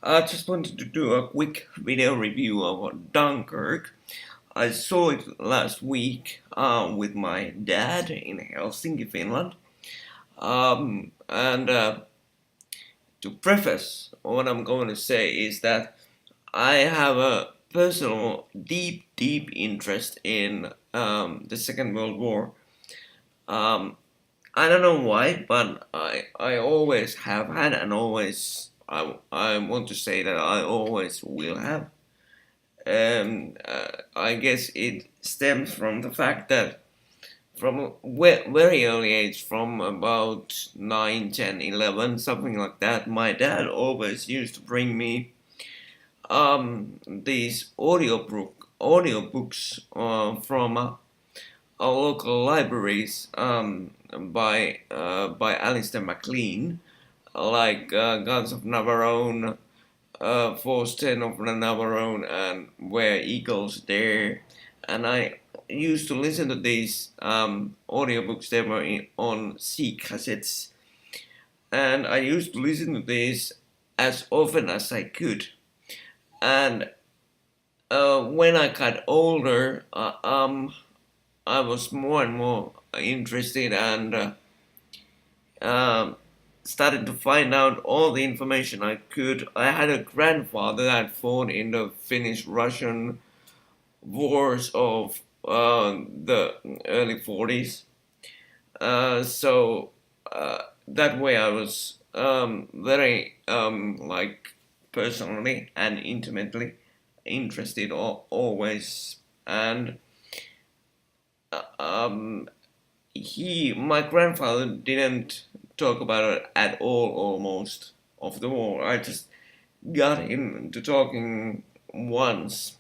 I just wanted to do a quick video review of Dunkirk. I saw it last week with my dad in Helsinki, Finland. And to preface what I'm going to say is that I have a personal, deep interest in the Second World War. Um, I don't know why, but I always have had and I want to say that I always will have. I guess it stems from the fact that from very early age, from about 9, 10, 11, something like that, my dad always used to bring me these audiobooks from our local libraries by Alistair MacLean, like Guns of Navarone, Force 10 of Navarone, and Where Eagles Dare. And I used to listen to these audiobooks. They were on C cassettes, and I used to listen to these as often as I could. And when I got older, I was more and more interested and um started to find out all the information I could. I had a grandfather that fought in the Finnish-Russian wars of the early 40s. So that way I was very like personally and intimately interested always. And um, my grandfather didn't talk about it at all almost of the war. I just got him to talking once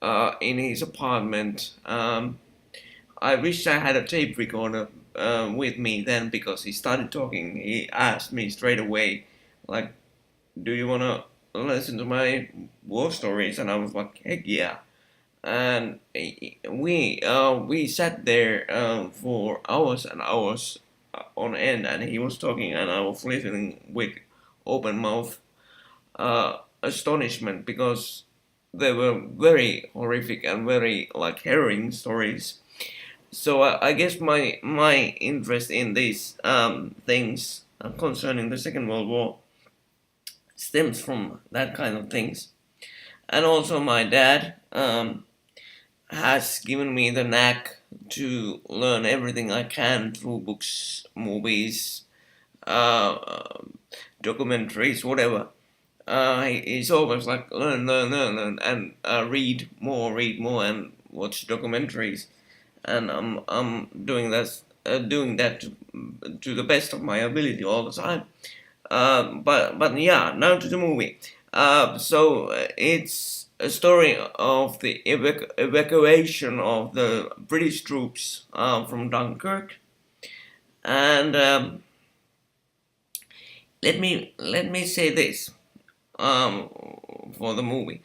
in his apartment. I wish I had a tape recorder with me then, because he started talking. He asked me straight away, like, "Do you wanna listen to my war stories?" And I was like, "Heck yeah!" And we sat there for hours and hours on end, and he was talking, and I was listening with open mouth astonishment, because they were very horrific and very like harrowing stories. So I guess my interest in these things concerning the Second World War stems from that kind of things. And also my dad has given me the knack to learn everything I can through books, movies, uh, documentaries, whatever. He's always like learn, and read more, and watch documentaries. And I'm doing that to the best of my ability all the time. But yeah, now to the movie. So it's a story of the evacuation of the British troops from Dunkirk. And let me say this um, for the movie.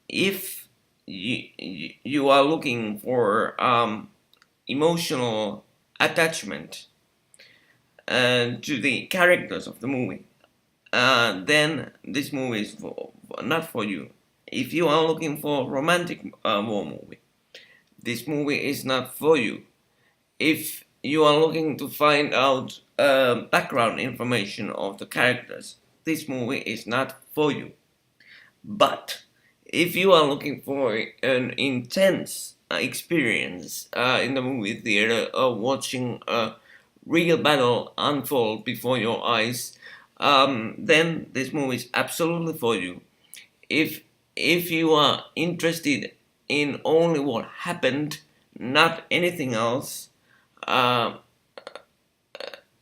If you are looking for emotional attachment to the characters of the movie, then this movie is not for you. If you are looking for romantic war movie, this movie is not for you. If you are looking to find out background information of the characters, this movie is not for you. But if you are looking for an intense experience in the movie theater of watching a real battle unfold before your eyes, then this movie is absolutely for you. If if you are interested in only what happened, not anything else, uh,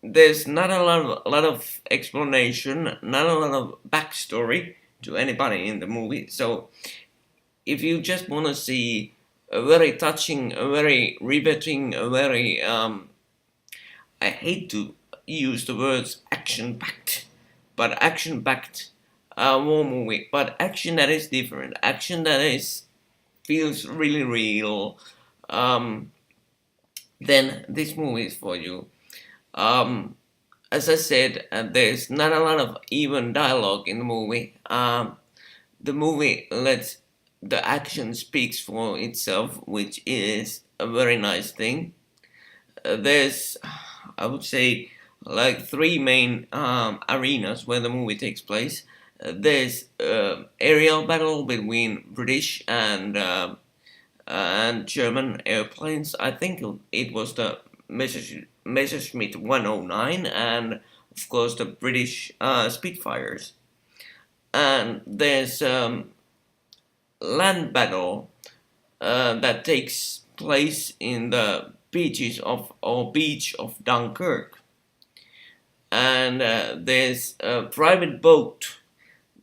there's not a lot of explanation, not a lot of backstory to anybody in the movie. So if you just want to see a very touching, a very riveting, a very I hate to use the words action packed, but action packed war movie, but action that is different, action that is feels really real, um, then this movie is for you. Um, as I said, there's not a lot of even dialogue in the movie. The movie lets the action speaks for itself, which is a very nice thing. There's, I would say, like three main arenas where the movie takes place. There's aerial battle between British and German airplanes. I think it was the Messerschmitt 109 and of course the British Spitfires. And there's land battle that takes place in the beach of Dunkirk. And there's a private boat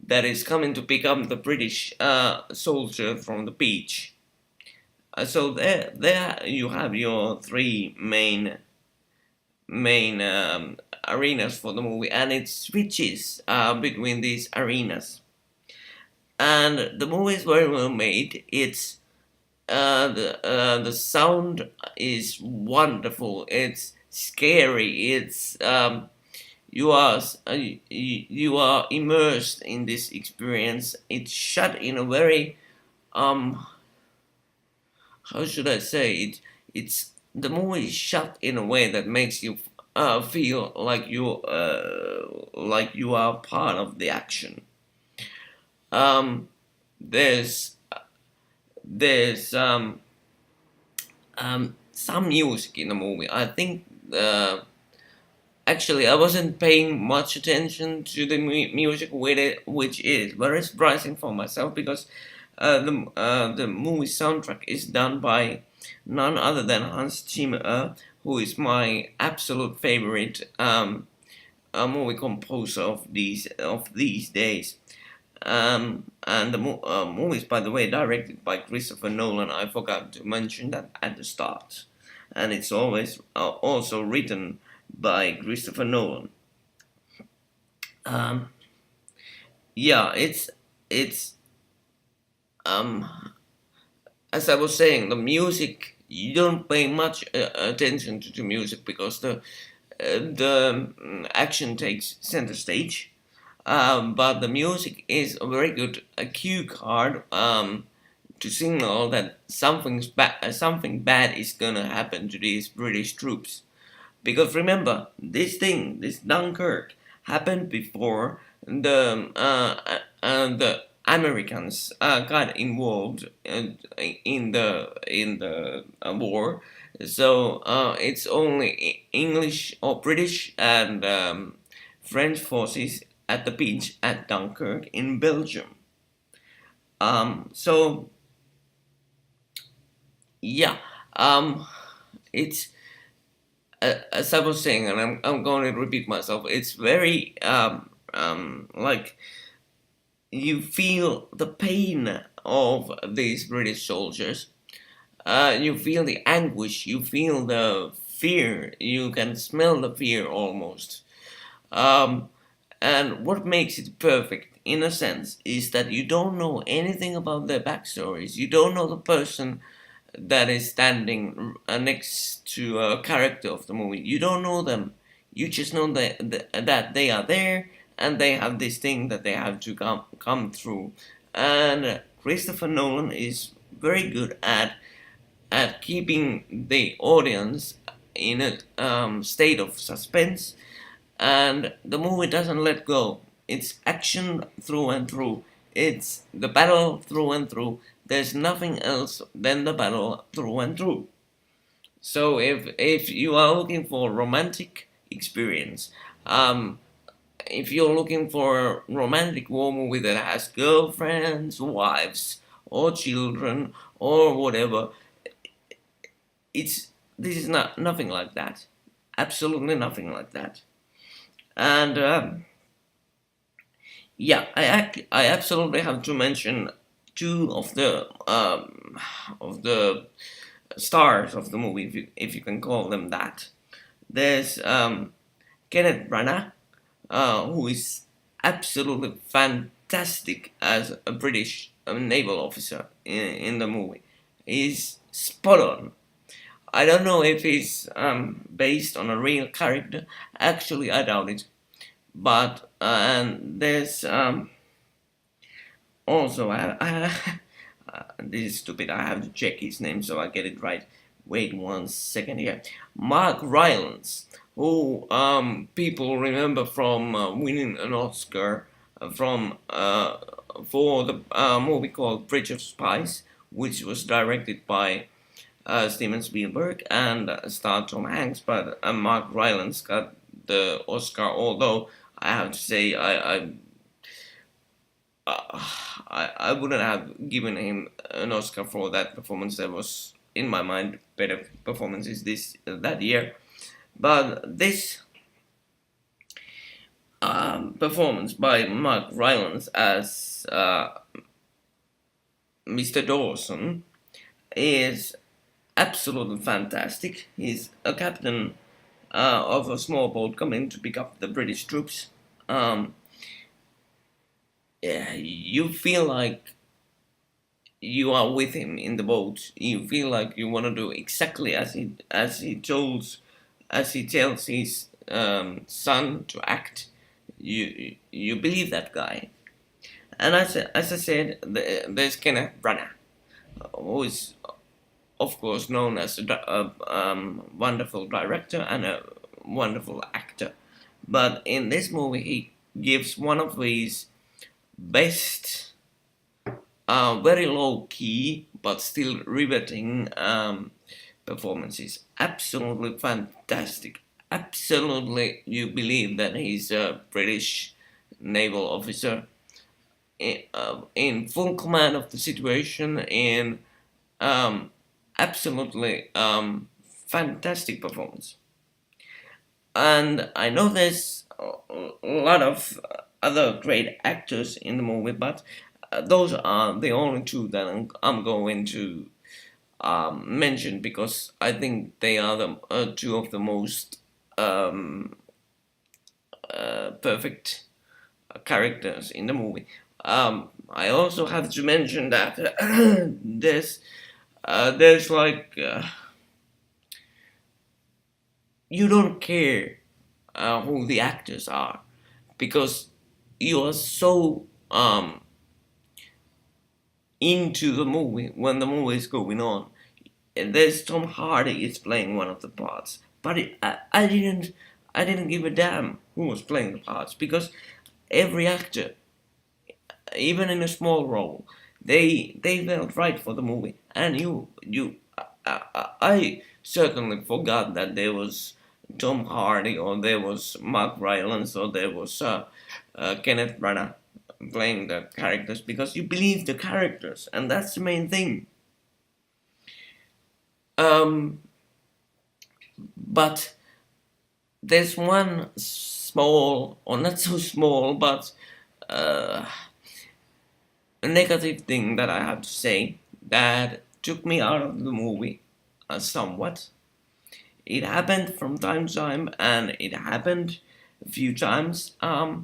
that is coming to pick up the British soldier from the beach. So there you have your three main arenas for the movie, and it switches between these arenas. And the movie is very well made. It's the sound is wonderful. It's scary. It's you are immersed in this experience. It's shot in a very how should I say it? It's the movie is shot in a way that makes you feel like you are part of the action. Um, there's there's some music in the movie. I think actually I wasn't paying much attention to the music with it, which is very surprising for myself because the movie soundtrack is done by none other than Hans Zimmer, who is my absolute favorite movie composer of these days. And the movie is, by the way, directed by Christopher Nolan. I forgot to mention that at the start, and it's always also written by Christopher Nolan. Um, yeah, it's um as I was saying, the music you don't pay much attention to the music because the action takes center stage. But the music is a very good cue card to signal that something bad is gonna happen to these British troops. Because remember, this Dunkirk, happened before the Americans got involved in the war. So it's only English or British and French forces at the beach at Dunkirk in Belgium. So yeah, it's as I was saying, and I'm going to repeat myself. It's very like you feel the pain of these British soldiers. You feel the anguish. You feel the fear. You can smell the fear almost. Um, and what makes it perfect, in a sense, is that you don't know anything about their backstories. You don't know the person that is standing next to a character of the movie. You don't know them. You just know that they are there and they have this thing that they have to come through. And Christopher Nolan is very good at keeping the audience in a state of suspense, and the movie doesn't let go. It's action through and through. It's the battle through and through. There's nothing else than the battle through and through. So if you are looking for romantic experience, um, if you're looking for a romantic war movie that has girlfriends, wives, or children, or whatever, it's this is not nothing like that. Absolutely nothing like that. And yeah, I absolutely have to mention two of the stars of the movie, if you can call them that. There's Kenneth Branagh, who is absolutely fantastic as a British naval officer in the movie. He's spot on. I don't know if it's based on a real character. Actually, I doubt it. But and there's also this is stupid. I have to check his name so I get it right. Wait 1 second here. Mark Rylance, who people remember from winning an Oscar from for the movie called Bridge of Spies, which was directed by Steven Spielberg and starred Tom Hanks. But Mark Rylance got the Oscar. Although I have to say uh, I wouldn't have given him an Oscar for that performance. There was, in my mind, better performances that year. But this performance by Mark Rylance as Mr. Dawson is absolutely fantastic. He's a captain of a small boat coming to pick up the British troops. Um, yeah, you feel like you are with him in the boat. You feel like you want to do exactly as he tells his son to act. You believe that guy. And as I said, there's Kenneth Branagh, who is of course known as a wonderful director and a wonderful actor. But in this movie, he gives one of his best, very low key but still riveting performances. Absolutely fantastic. Absolutely, you believe that he's a British naval officer in full command of the situation, in um, absolutely fantastic performance. And I know there's a lot of other great actors in the movie, but those are the only two that I'm going to mention because I think they are the two of the most perfect characters in the movie. I also have to mention that there's like you don't care who the actors are because you are so into the movie when the movie is going on. And there's Tom Hardy is playing one of the parts, but I didn't give a damn who was playing the parts because every actor, even in a small role, they felt right for the movie. And I certainly forgot that there was Tom Hardy or there was Mark Rylance or there was Kenneth Branagh playing the characters because you believe the characters, and that's the main thing. Um, but there's one small, or not so small, but uh, a negative thing that I have to say that took me out of the movie somewhat. It happened from time to time, and it happened a few times. I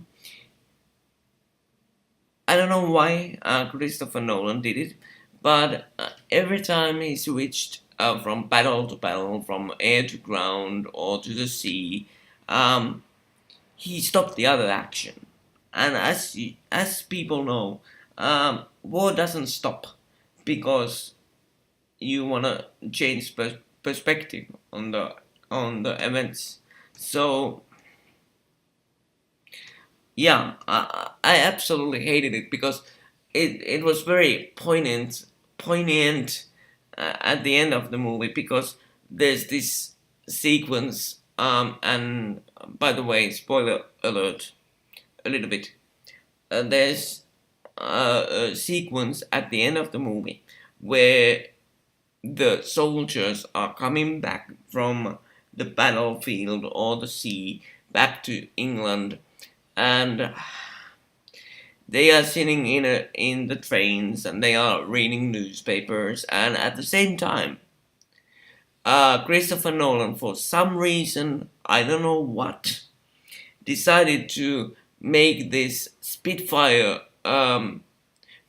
don't know why Christopher Nolan did it, but every time he switched from battle to battle, from air to ground or to the sea, um, he stopped the other action. And as people know, war doesn't stop because you wanna change perspective on the events. So yeah, I absolutely hated it because it was very poignant at the end of the movie because there's this sequence and by the way, spoiler alert a little bit. There's a sequence at the end of the movie where the soldiers are coming back from the battlefield or the sea back to England, and they are sitting in the trains and they are reading newspapers, and at the same time Christopher Nolan, for some reason I don't know what, decided to make this Spitfire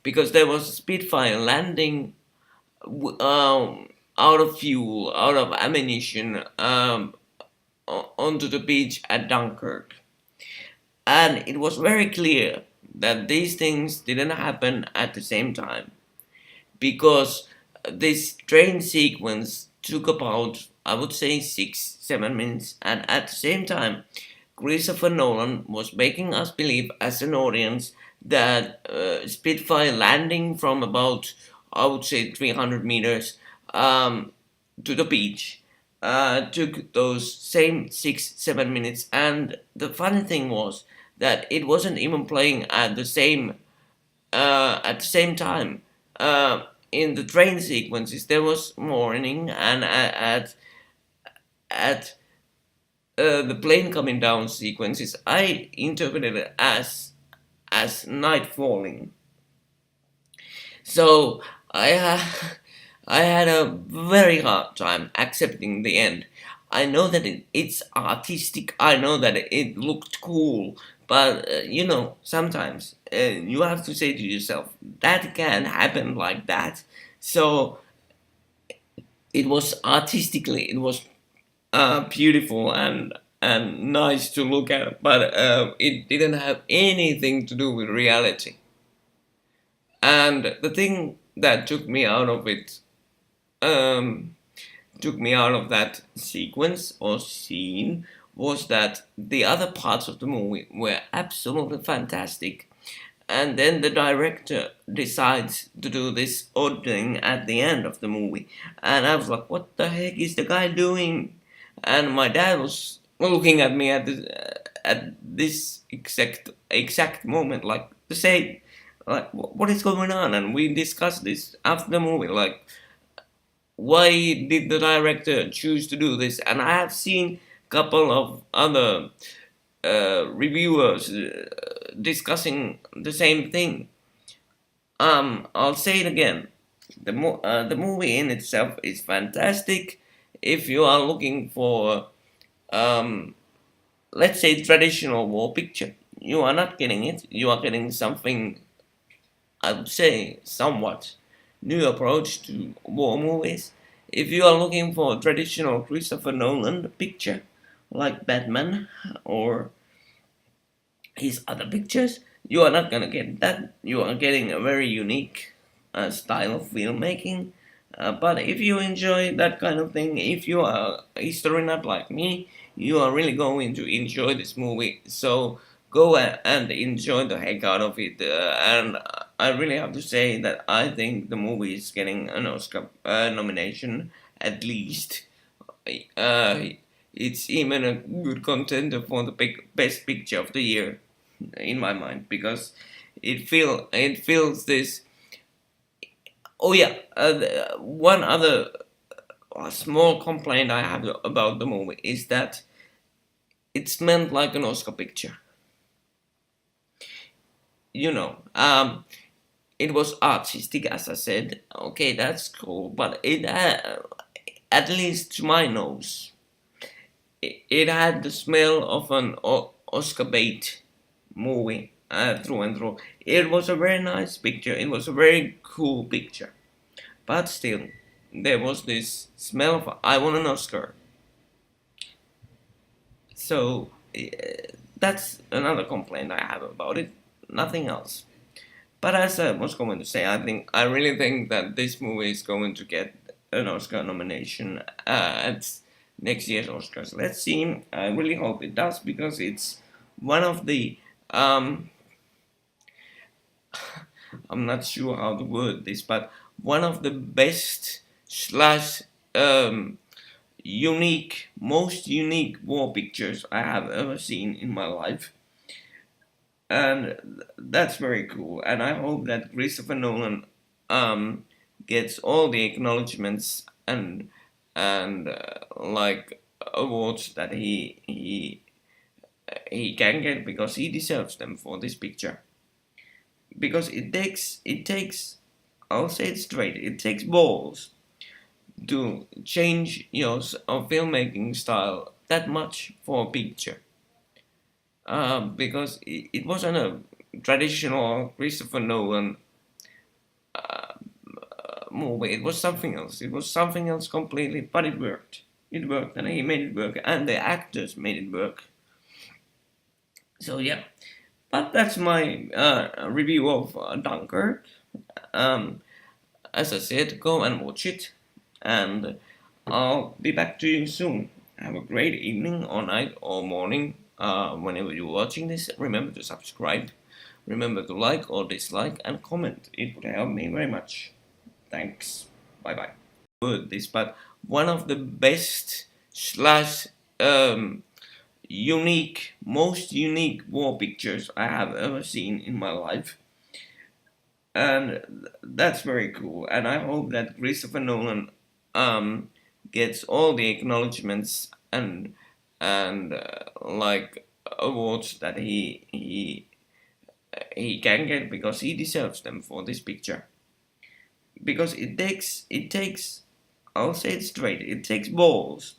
because there was a Spitfire landing out of fuel, out of ammunition, onto the beach at Dunkirk. And it was very clear that these things didn't happen at the same time, because this train sequence took about, I would say, 6 7 minutes, and at the same time Christopher Nolan was making us believe as an audience that Spitfire landing from about, I would say, 300 meters um, to the beach took those same 6 7 minutes. And the funny thing was that it wasn't even playing at the same time. In the train sequences, there was morning, and at the plane coming down sequences, I interpreted it as night falling. So I I had a very hard time accepting the end. I know that it's artistic. I know that it looked cool, but sometimes you have to say to yourself that can happen like that. So it was artistically, it was beautiful and nice to look at, but it didn't have anything to do with reality. And the thing that um, took me out of that sequence or scene was that the other parts of the movie were absolutely fantastic. And then the director decides to do this odd thing at the end of the movie. And I was like, what the heck is the guy doing? And my dad was looking at me at this exact moment, like to say, like, what is going on? And we discussed this after the movie, like, why did the director choose to do this? And I have seen a couple of other reviewers discussing the same thing. I'll say it again. The movie in itself is fantastic. If you are looking for, um, let's say, traditional war picture, you are not getting it. You are getting something, I would say, somewhat new approach to war movies. If you are looking for a traditional Christopher Nolan picture, like Batman or his other pictures, you are not gonna get that. You are getting a very unique style of filmmaking. But if you enjoy that kind of thing, if you are a history nut like me, you are really going to enjoy this movie. So go and enjoy the heck out of it. And I really have to say that I think the movie is getting an Oscar nomination at least. Uh, it's even a good contender for the best picture of the year in my mind, because it feels this. Oh yeah, one other small complaint I have about the movie is that it's meant like an Oscar picture. You know, it was artistic, as I said. Okay, that's cool, but it at least to my nose, it had the smell of an Oscar bait movie through and through. It was a very nice picture. It was a very cool picture, but still, there was this smell of I want an Oscar. So that's another complaint I have about it. Nothing else. But as I was going to say, I really think that this movie is going to get an Oscar nomination at next year's Oscars. Let's see. I really hope it does, because it's one of the I'm not sure how to word this, but one of the best slash um, most unique war pictures I have ever seen in my life. And that's very cool. And I hope that Christopher Nolan um, gets all the acknowledgments and like awards that he can get, because he deserves them for this picture. Because it takes I'll say it straight, it takes balls to change your filmmaking style that much for a picture. Because it wasn't a traditional Christopher Nolan movie. It was something else. It was something else completely, but it worked. It worked, and he made it work, and the actors made it work. So yeah, but that's my review of Dunkirk. Um, as I said, go and watch it, and I'll be back to you soon. Have a great evening, or night, or morning. Whenever you're watching this, remember to subscribe. Remember to like or dislike and comment. It would help me very much. Thanks. Bye bye. Good this, but one of the best slash most unique war pictures I have ever seen in my life, and that's very cool. And I hope that Christopher Nolan um gets all the acknowledgements and like awards that he can get, because he deserves them for this picture. Because it takes, I'll say it straight, it takes balls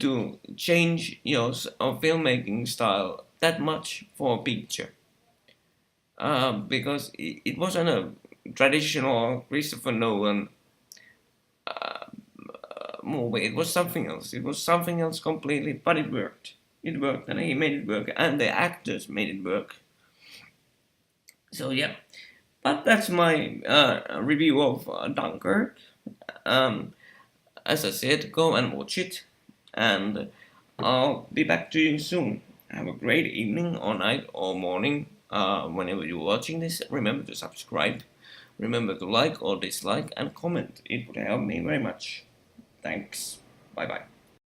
to change your filmmaking style that much for a picture. Because it wasn't a traditional Christopher Nolan movie. It was something else. It was something else completely, but it worked. It worked, and he made it work, and the actors made it work. So yeah, but that's my review of Dunkirk. Um, as I said, go and watch it, and I'll be back to you soon. Have a great evening, or night, or morning. Whenever you're watching this, remember to subscribe. Remember to like or dislike and comment. It would help me very much. Thanks. Bye bye.